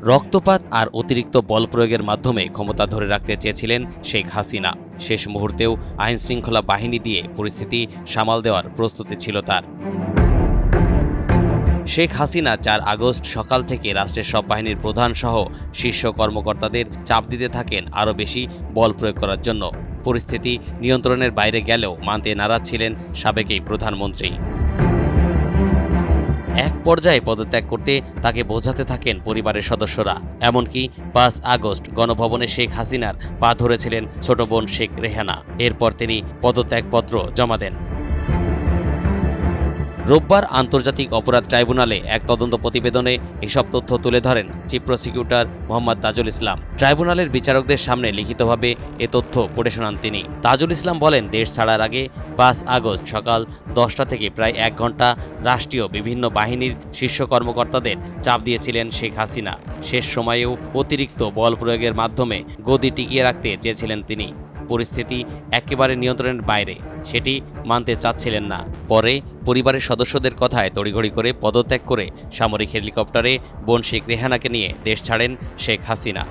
রক্তপাত আর অতিরিক্ত বল প্রয়োগের মাধ্যমে ক্ষমতা ধরে রাখতে চেয়েছিলেন শেখ হাসিনা। শেষ মুহূর্তেও আইনশৃঙ্খলা বাহিনী দিয়ে পরিস্থিতি সামাল দেওয়ার প্রস্তুতি ছিল তার। শেখ হাসিনা ৪ আগস্ট সকাল থেকে রাষ্ট্রের সব বাহিনীর প্রধান সহ শীর্ষ কর্মকর্তাদের চাপ দিতে থাকেন আরও বেশি বল প্রয়োগ করার জন্য। পরিস্থিতি নিয়ন্ত্রণের বাইরে গেলেও মানতে নারাজ ছিলেন সাবেক এই প্রধানমন্ত্রী। এক পর্যায়ে পদত্যাগ করতে তাকে বোঝাতে থাকেন পরিবারের সদস্যরা। এমনকি ৫ আগস্ট গণভবনে শেখ হাসিনার পা ধরেছিলেন ছোট বোন শেখ রেহানা। এরপর তিনি পদত্যাগপত্র জমা দেন। রোববার আন্তর্জাতিক অপরাধ ট্রাইব্যুনালে এক তদন্ত প্রতিবেদনে এসব তথ্য তুলে ধরেন চিফ প্রসিকিউটর মোহাম্মদ তাজুল ইসলাম। ট্রাইব্যুনালের বিচারকদের সামনে লিখিতভাবে এ তথ্য পড়ে শোনান তিনি। তাজুল ইসলাম বলেন, দেশ ছাড়ার আগে ৫ আগস্ট সকাল ১০টা থেকে প্রায় ১ ঘন্টা রাষ্ট্রীয় বিভিন্ন বাহিনীর শীর্ষ কর্মকর্তাদের চাপ দিয়েছিলেন শেখ হাসিনা। শেষ সময়েও অতিরিক্ত বল প্রয়োগের মাধ্যমে গদি টিকিয়ে রাখতে চেয়েছিলেন তিনি। পরিস্থিতি একেবারে নিয়ন্ত্রণের বাইরে, সেটি মানতে চাচ্ছিলেন না। পরে পরিবারের সদস্যদের কথায় তড়িঘড়ি করে পদত্যাগ করে সামরিক হেলিকপ্টারে বোন শেখ রেহানাকে নিয়ে দেশ ছাড়েন শেখ হাসিনা।